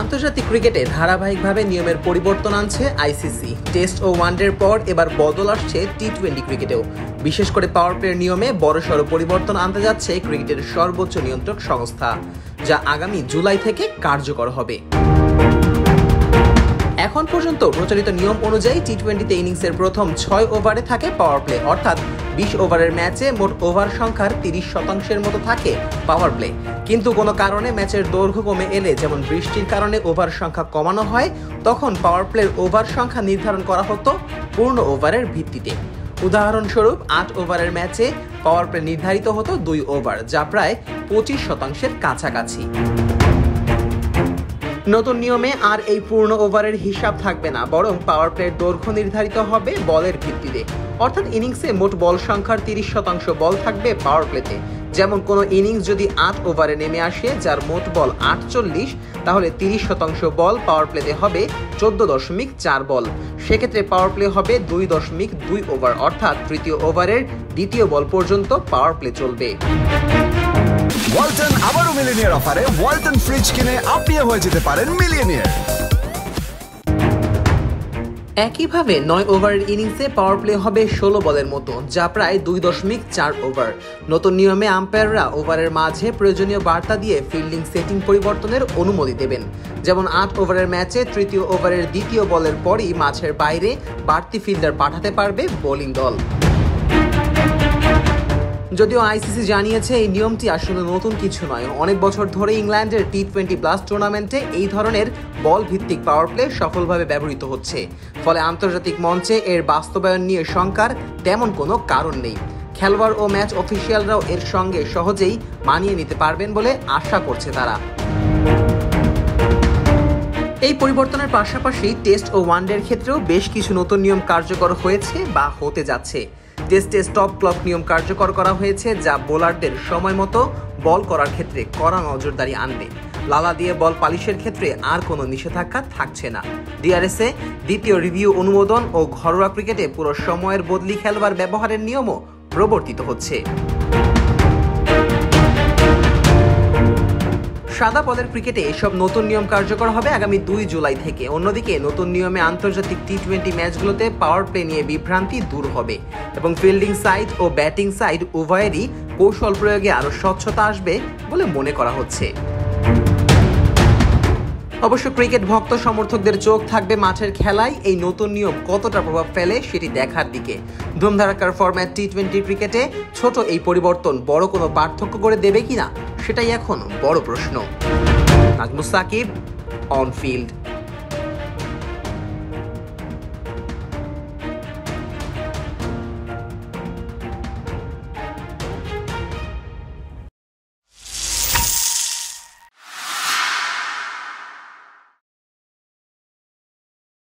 আন্তর্জাতিক ক্রিকেটে ধারাবাহিকভাবে নিয়মের পরিবর্তন আনছে আইসিসি। টেস্ট ও ওয়ানডের পর এবার বদল আসছে টি-20 ক্রিকেটেও। বিশেষ করে পাওয়ার প্লের নিয়মে বড়সড় পরিবর্তন আনতে যাচ্ছে ক্রিকেটের সর্বোচ্চ নিয়ন্ত্রক সংস্থা, যা আগামী জুলাই থেকে কার্যকর হবে। এখন পর্যন্ত প্রচলিত নিয়ম অনুযায়ী টি-20তে ইনিংসের প্রথম 6 ওভারে থাকে পাওয়ার প্লে, অর্থাৎ 20 ওভারের ম্যাচে মোট ওভার সংখ্যার 30% মতো থাকে পাওয়ার প্লে। কিন্তু কোনো কারণে ম্যাচের দৈর্ঘ্য কমে এলে, যেমন বৃষ্টির কারণে ওভার সংখ্যা কমানো হয়, তখন পাওয়ার প্লের ওভার সংখ্যা নির্ধারণ করা হতো পূর্ণ ওভারের ভিত্তিতে। উদাহরণস্বরূপ 8 ওভারের ম্যাচে পাওয়ার প্লে নির্ধারিত হতো 2 ওভার, যা প্রায় 25% কাছাকাছি। নতুন নিয়মে আর এই পূর্ণ ওভারের হিসাব থাকবে না, বরং পাওয়ার প্লের দৈর্ঘ্য নির্ধারিত হবে বলের ভিত্তিতে। অর্থাৎ ইনিংসে মোট বল সংখ্যার 30% বল থাকবে পাওয়ার প্লেতে। যেমন কোনো ইনিংস যদি 8 ওভারে নেমে আসে, যার মোট বল 48, তাহলে 30% বল পাওয়ার প্লেতে হবে 14.4 বল। সেক্ষেত্রে পাওয়ার প্লে হবে 2.2 ওভার, অর্থাৎ তৃতীয় ওভারের দ্বিতীয় বল পর্যন্ত পাওয়ার প্লে চলবে। ওয়ালটন আবারও মিলিয়নিয়ার অফারে ওয়ালটন ফ্রিজ কিনে আপনিও হয়ে যেতে পারেন মিলিয়নিয়ার। একইভাবে 9 ওভারের ইনিংসে পাওয়ার প্লে হবে 16 বলের মতো, যা প্রায় 2.4 ওভার। নতুন নিয়মে আম্পায়াররা ওভারের মাঝে প্রয়োজনীয় বার্তা দিয়ে ফিল্ডিং সেটিং পরিবর্তনের অনুমতি দেবেন। যেমন 8 ওভারের ম্যাচে তৃতীয় ওভারের দ্বিতীয় বলের পরই মাঝের বাইরে বাড়তি ফিল্ডার পাঠাতে পারবে বোলিং দল। যদিও আইসিসি জানিয়েছে এই নিয়মটি আসলে নতুন কিছু নয়, অনেক বছর ধরে ইংল্যান্ডের টি-20 ব্লাস্ট টুর্নামেন্টে এই ধরনের বল ভিত্তিক পাওয়ার প্লে সফলভাবে ব্যবহৃত হচ্ছে। ফলে আন্তর্জাতিক মঞ্চে এর বাস্তবায়ন নিয়ে শঙ্কার তেমন কোনো কারণ নেই। খেলোয়াড় ও ম্যাচ অফিসিয়ালরাও এর সঙ্গে সহজেই মানিয়ে নিতে পারবেন বলে আশা করছে তারা। এই পরিবর্তনের পাশাপাশি টেস্ট ও ওয়ানডের ক্ষেত্রেও বেশ কিছু নতুন নিয়ম কার্যকর হয়েছে বা হতে যাচ্ছে। টেস্টে স্টপ ক্লক নিয়ম কার্যকর করা হয়েছে, যা বোলারদের সময় মতো বল করার ক্ষেত্রে কড়া নজরদারি আনবে। লালা দিয়ে বল পালিশের ক্ষেত্রে আর কোনো নিষেধাজ্ঞা থাকছে না। ডিআরএসে দ্বিতীয় রিভিউ অনুমোদন ও ঘরোয়া ক্রিকেটে পুরো সময়ের বদলি খেলোয়াড় ব্যবহারের নিয়মও প্রবর্তিত হচ্ছে। সাদা বলের ক্রিকেটে এসব নতুন নিয়ম কার্যকর হবে আগামী 2 জুলাই থেকে। অন্যদিকে নতুন নিয়মে আন্তর্জাতিক টি-20 ম্যাচগুলোতে পাওয়ার প্লে নিয়ে বিভ্রান্তি দূর হবে এবং ফিল্ডিং সাইড ও ব্যাটিং সাইড উভয়েরই কৌশল প্রয়োগে আরও স্বচ্ছতা আসবে বলে মনে করা হচ্ছে। অবশ্য ক্রিকেট ভক্ত সমর্থকদের চোখ থাকবে মাঠের খেলায় এই নতুন নিয়ম কতটা প্রভাব ফেলে সেটি দেখার দিকে। ধুমধারাক্কার ফরম্যাট টি-20 ক্রিকেটে ছোট এই পরিবর্তন বড় কোনো পার্থক্য করে দেবে কিনা, সেটাই এখন বড় প্রশ্ন। Nazmus Sakib, on field.